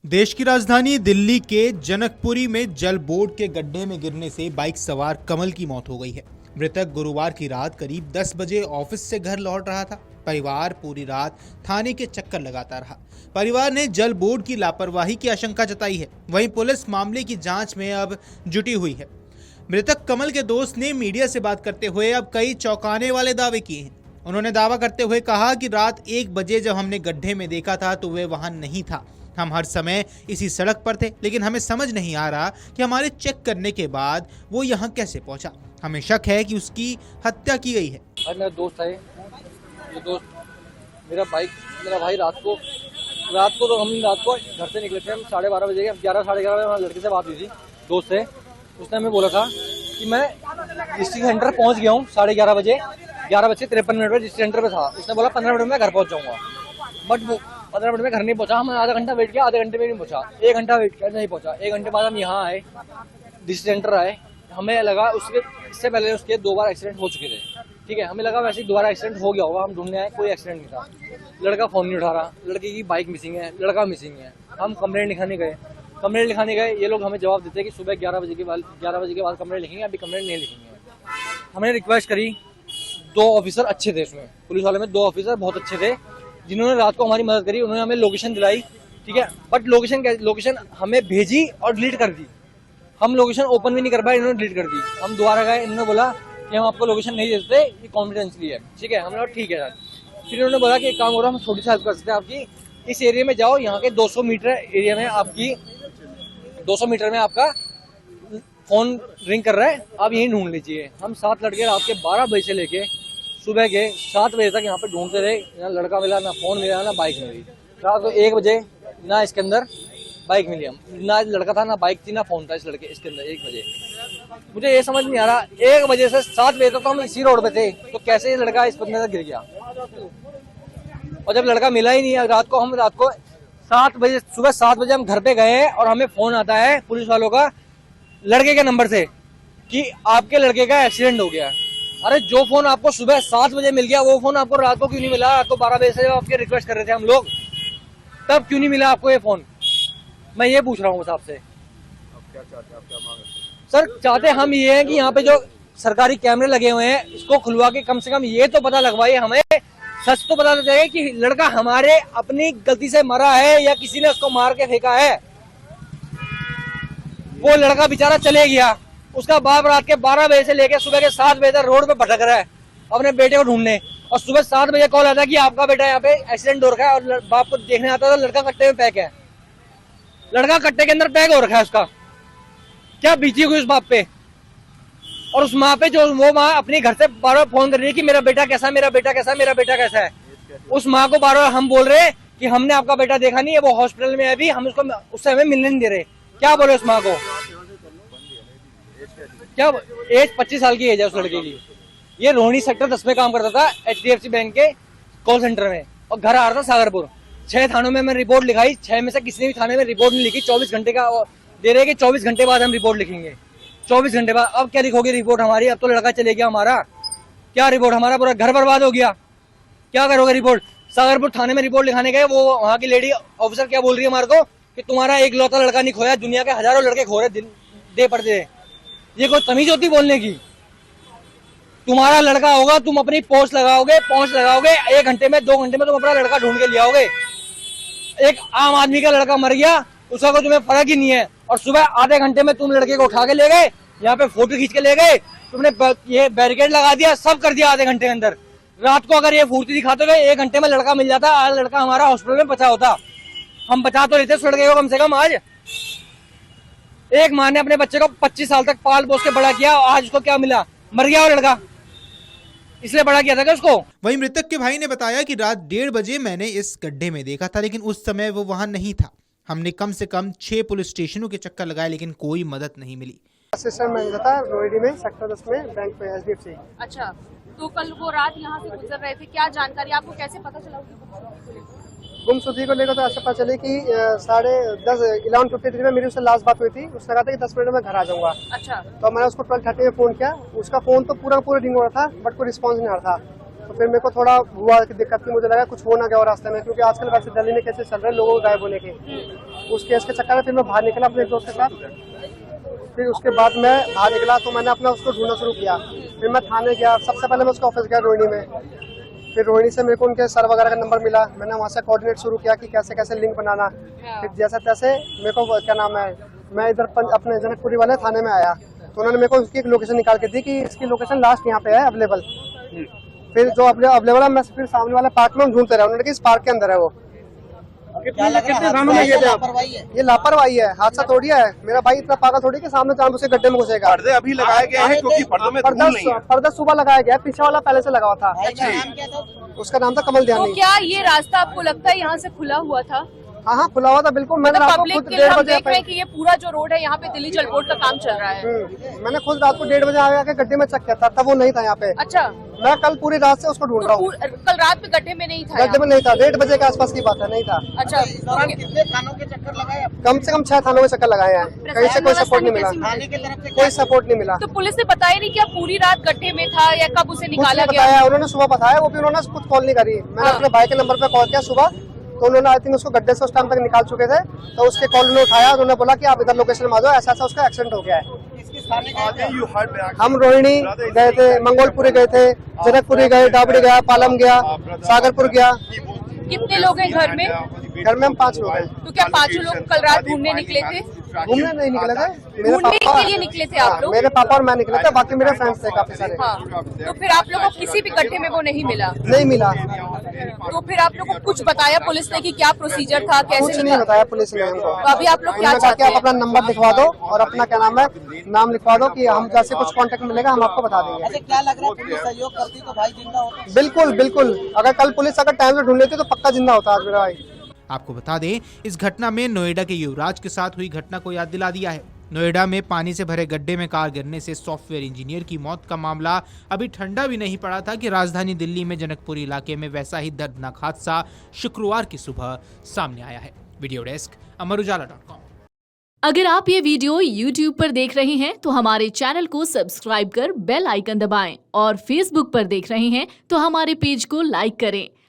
देश की राजधानी दिल्ली के जनकपुरी में जल बोर्ड के गड्ढे में गिरने से बाइक सवार कमल की मौत हो गई है। मृतक गुरुवार की रात करीब 10 बजे ऑफिस से घर लौट रहा था। परिवार पूरी रात थाने के चक्कर लगाता रहा। परिवार ने जल बोर्ड की लापरवाही की आशंका जताई है। वहीं पुलिस मामले की जांच में अब जुटी हुई है। मृतक कमल के दोस्त ने मीडिया से बात करते हुए अब कई चौंकाने वाले दावे किए हैं। उन्होंने दावा करते हुए कहा कि रात 1 बजे जब हमने गड्ढे में देखा था तो वह वहां नहीं था। हम हर समय इसी सड़क पर थे, लेकिन हमें समझ नहीं आ रहा कि हमारे चेक करने के बाद वो यहाँ कैसे पहुंचा। हमें शक है कि उसकी हत्या की गई है। मेरा दोस्त है, ये दोस्त मेरा भाई रात को तो हम रात को घर से निकले थे। हम 12:30 बजे 11 साढ़े 11 बजे हमारे लड़के से बात हुई थी दोस्त से। उसने हमें बोला था कि मैं डिस्ट्रिक्ट सेंटर पहुंच गया हूँ 11:30 बजे, 11:53 पर डिस्ट्रिक्ट सेंटर पे था। उसने बोला 15 मिनट में घर पहुंच जाऊंगा, बट वो 15 मिनट में घर नहीं पहुंचा। हम आधा घंटा वेट किया, आधे घंटे में नहीं पहुंचा। 1 घंटा वेट किया, नहीं पहुंचा। 1 घंटे बाद हम यहाँ आए, डिस्ट्रिक्ट सेंटर आए। हमें लगा इससे पहले उसके 2 बार एक्सीडेंट हो चुके थे, ठीक है। हमें लगा वैसे ही दोबारा एक्सीडेंट हो गया होगा। हम ढूंढने आए, कोई एक्सीडेंट नहीं था। लड़का फोन नहीं उठा रहा, लड़के की बाइक मिसिंग है, लड़का मिसिंग है। हम कंप्लेंट लिखाने गए। ये लोग हमें जवाब देते हैं कि सुबह 11 बजे के बाद कंप्लेंट लिखेंगे, अभी कंप्लेंट नहीं लिखेंगे। हमने रिक्वेस्ट करी। 2 ऑफिसर अच्छे थे उसमें, पुलिस वाले में 2 ऑफिसर बहुत अच्छे थे, जिन्होंने रात को हमारी मदद करी। उन्होंने हमें लोकेशन दिलाई, ठीक है, बट लोकेशन हमें भेजी और डिलीट कर दी। हम लोकेशन ओपन भी नहीं कर पाए, इन्होंने डिलीट कर दी। हम दोबारा गए, इन्होंने बोला कि हम आपको लोकेशन नहीं दे सकते, ये कॉन्फिडेंशियली है, ठीक है। हमने बोला ठीक है सर। फिर इन्होंने बोला कि एक काम हो रहा है, हम छोटी सी हेल्प कर सकते हैं आपकी। इस एरिया में जाओ, यहाँ के 200 मीटर एरिया में 200 मीटर में आपका फोन रिंग कर रहा है, आप यहीं ढूंढ लीजिए। हम 7 लड़के रात के 12 बजे से लेके सुबह के 7 बजे तक यहाँ पे ढूंढते रहे। ना लड़का मिला, ना फोन मिला, ना बाइक मिली। रात को 1 बजे ना इसके अंदर बाइक मिली, ना लड़का था, ना बाइक थी, ना फोन था इसके अंदर 1 बजे। मुझे ये समझ नहीं आ रहा, 1 बजे से 7 बजे तक तो हम इसी रोड पे थे, तो कैसे ये लड़का इस बंदे तक गिर गया। और जब लड़का मिला ही नहीं है, रात को 7 बजे, सुबह 7 बजे हम घर पे गए और हमें फोन आता है पुलिस वालों का लड़के के नंबर से कि आपके लड़के का एक्सीडेंट हो गया। अरे जो फोन आपको सुबह 7 बजे मिल गया, वो फोन आपको रात को क्यों नहीं मिला? रात को 12 बजे से आपके रिक्वेस्ट कर रहे थे हम लोग, तब क्यों नहीं मिला आपको ये फोन? मैं ये पूछ रहा हूँ साहब से। क्या चाहते हैं, आप क्या मांग रहे हैं? सर चाहते हम ये हैं कि यहाँ पे जो सरकारी कैमरे लगे हुए हैं, इसको खुलवा के कम से कम ये तो पता लगवाइए, हमें सच तो पता चले कि लड़का हमारे अपनी गलती से मरा है या किसी ने उसको मार के फेंका है। वो लड़का बेचारा चले गया, उसका बाप रात के 12 बजे से लेकर सुबह के 7 बजे तक रोड पे भटक रहा है अपने बेटे को ढूंढने। और सुबह 7 बजे कॉल आता है कि आपका बेटा यहाँ पे एक्सीडेंट हो रखा है, और बाप को देखने आता था, लड़का कट्टे में पैक है। लड़का कट्टे के अंदर पैक हो रखा है। उसका क्या बीती हुई उस बाप पे, और उस माँ पे जो वो माँ अपने घर से बार-बार फोन कर रही है कि मेरा बेटा कैसा है, मेरा बेटा कैसा है, मेरा बेटा कैसा है। उस माँ को बार-बार हम बोल रहे हैं कि हमने आपका बेटा देखा नहीं है, वो हॉस्पिटल में है अभी, हम उससे हमें मिलने नहीं दे रहे। क्या बोले उस माँ को? क्या एज 25 साल की एज है उस लड़के की। ये रोहिणी सेक्टर 10 में काम करता था, HDFC बैंक के कॉल सेंटर में, और घर आ रहा था सागरपुर। 6 थानों में मैं रिपोर्ट लिखाई, 6 में से किसी भी थाने में रिपोर्ट नहीं लिखी। 24 घंटे का दे रहे कि 24 घंटे बाद हम रिपोर्ट लिखेंगे। 24 घंटे बाद अब क्या लिखोगे रिपोर्ट हमारी? अब तो लड़का चले गया हमारा, क्या रिपोर्ट? हमारा पूरा घर बर्बाद हो गया, क्या करोगे रिपोर्ट? सागरपुर थाने में रिपोर्ट लिखाने गए, वो वहाँ की लेडी ऑफिसर क्या बोल रही है हमारे को कि तुम्हारा एक लौता लड़का नहीं खोया, दुनिया के हजारों लड़के खो रहे दे पड़ते। ये कोई तमीज होती बोलने की? तुम्हारा लड़का होगा, तुम अपनी पहुंच लगाओगे, 1 घंटे में 2 घंटे में तुम अपना लड़का ढूंढ के ले आओगे। एक आम आदमी का लड़का मर गया, उसका कोई तुम्हें फर्क ही नहीं है, और सुबह आधे घंटे में तुम लड़के को उठा के ले गए, यहाँ पे फोटो खींच के ले गए, तुमने ये बैरिकेड लगा दिया, सब कर दिया आधे घंटे के अंदर। रात को अगर ये फुर्ती दिखाते हुए 1 घंटे में लड़का मिल जाता, आज लड़का हमारा हॉस्पिटल में बचा होता। हम बचा तो लेते उस लड़के को कम से कम। आज एक माँ ने अपने बच्चे को 25 साल तक पाल पोस के बड़ा किया, आज उसको क्या मिला? मर गया वो लड़का, इसलिए बड़ा किया था क्या उसको? वहीं मृतक के भाई ने बताया कि रात 1:30 बजे मैंने इस गड्ढे में देखा था, लेकिन उस समय वो वहां नहीं था। हमने कम से कम 6 पुलिस स्टेशनों के चक्कर लगाए, लेकिन कोई मदद नहीं मिली। असिस्टेंट मैनेजर था रोहिणी में, सेक्टर 10 में, बैंक पे HDFC। अच्छा, तो कल वो रात यहाँ से गुजर रहे थे, क्या जानकारी आपको कैसे पता चला? गुमशुदगी को लेकर तो ऐसा पता चले कि 11:53 में मेरी उससे लास्ट बात हुई थी। उसने कहा था कि 10 मिनट में घर आ जाऊंगा। अच्छा, तो मैंने उसको 12:30 में फोन किया। उसका फोन तो पूरा रिंग हो रहा था, बट कोई रिस्पॉन्स नहीं आ रहा था। तो फिर मेरे को थोड़ा हुआ कि दिक्कत थी, मुझे लगा कुछ हो ना गया और रास्ते में, क्योंकि आजकल वैसे दिल्ली में कैसे चल रहे हैं लोगों को गायब होने के। उस केस के चक्कर में फिर मैं बाहर निकला अपने एक दोस्त के साथ। फिर उसके बाद मैं बाहर निकला तो मैंने अपना उसको ढूंढना शुरू किया। फिर मैं थाने गया, सबसे पहले मैं उसके ऑफिस गया रोहिणी में। फिर रोहिणी से मेरे को उनके सर वगैरह का नंबर मिला, मैंने वहाँ से कोऑर्डिनेट शुरू किया कि कैसे कैसे लिंक बनाना। फिर जैसे तैसे मेरे को क्या नाम है, मैं इधर अपने जनकपुरी वाले थाने में आया तो उन्होंने मेरे को उसकी एक लोकेशन निकाल के दी कि इसकी लोकेशन लास्ट यहाँ पे है अवेलेबल। फिर जो अवेलेबल है मैं फिर सामने वाले पार्क में ढूंढते रहे, उन्होंने कि इस पार्क के अंदर है वो। ये लापरवाही है, हादसा थोड़ी है। मेरा भाई इतना पागल थोड़ी कि सामने जान उसके गड्ढे में घुसेगा। पर्दे अभी लगाए गए हैं क्योंकि पर्दों में धूल नहीं है। पर्दा सुबह लगाया गया, पीछे वाला पहले से लगा हुआ था। उसका नाम था कमल तो ध्यानी। क्या ये रास्ता आपको लगता है यहाँ से खुला हुआ था? हाँ हाँ खुला हुआ था बिल्कुल। मैंने रात को पब्लिक खुद के लिए 1:30 हम बजे देख रहे हैं कि ये पूरा जो रोड है यहाँ पे दिल्ली जलपोर्ट का काम चल रहा है। मैंने खुद रात को 1:30 बजे आके गड्ढे में चेक किया था, तब वो नहीं था यहाँ पे। अच्छा, मैं कल पूरी रात से उसको ढूंढ रहा हूँ। कल रात में गड्ढे में नहीं था? गड्ढे में नहीं था, 1:30 बजे के आसपास की बात है, नहीं था। अच्छा, कितने थानों के चक्कर लगाए? कम से कम 6 थानों में चक्कर लगाए हैं, कहीं से कोई सपोर्ट नहीं मिला, थाने की तरफ से कोई सपोर्ट नहीं मिला। तो पुलिस ने बताया नहीं कि आप पूरी रात गड्ढे में था या कब उसे कुछ निकाला नहीं गया? बताया, उन्होंने सुबह बताया, वो भी उन्होंने खुद कॉल नहीं करी। मैंने अपने भाई के नंबर पे कॉल किया सुबह, तो उन्होंने आई थिंक उसको गड्ढे से उस टाइम तक निकाल चुके थे। तो उसके कॉल उन्होंने उठाया, उन्होंने बोला कि आप इधर लोकेशन में आ जाओ, ऐसा ऐसा उसका एक्सीडेंट हो गया है। हम रोहिणी गए थे, मंगोलपुरी गए थे, जनकपुरी गए, डाबड़ी गया, पालम गया, सागरपुर गया। कितने लोग हैं घर में? घर में हम 5 लोग हैं। तो क्या 5 लोग कल रात घूमने निकले थे? घूमने नहीं निकले थे, ढूंढने के लिए निकले थे आप लोग? मेरे पापा और मैं निकले थे, बाकी मेरे फ्रेंड्स थे काफी सारे। हाँ, तो फिर आप लोगों को किसी भी गड्ढे में वो नहीं मिला? नहीं मिला। तो फिर आप लोगों को कुछ बताया पुलिस ने कि क्या प्रोसीजर था, कुछ कैसे नहीं निकाला? बताया पुलिस ने हमको। तो अभी आप लोग क्या उन्होंने कहा कि चाहते आप हैं? अपना नंबर लिखवा दो और अपना क्या नाम है, नाम लिखवा दो कि हम जैसे कुछ कांटेक्ट मिलेगा हम आपको बता देंगे। क्या लग रहा है पुलिस सहयोग करती तो भाई जिंदा होता? बिल्कुल बिल्कुल, अगर कल पुलिस अगर टाइम से ढूंढ लेती तो पक्का जिंदा होता आज मेरा भाई। आपको बता दें, इस घटना में नोएडा के युवराज के साथ हुई घटना को याद दिला दिया है। नोएडा में पानी से भरे गड्ढे में कार गिरने से सॉफ्टवेयर इंजीनियर की मौत का मामला अभी ठंडा भी नहीं पड़ा था कि राजधानी दिल्ली में जनकपुरी इलाके में वैसा ही दर्दनाक हादसा शुक्रवार की सुबह सामने आया है। वीडियो डेस्क अमरउजाला.com। अगर आप ये वीडियो YouTube पर देख रहे हैं तो हमारे चैनल को सब्सक्राइब कर बेल आइकन दबाएं और Facebook पर देख रहे हैं तो हमारे पेज को लाइक करें।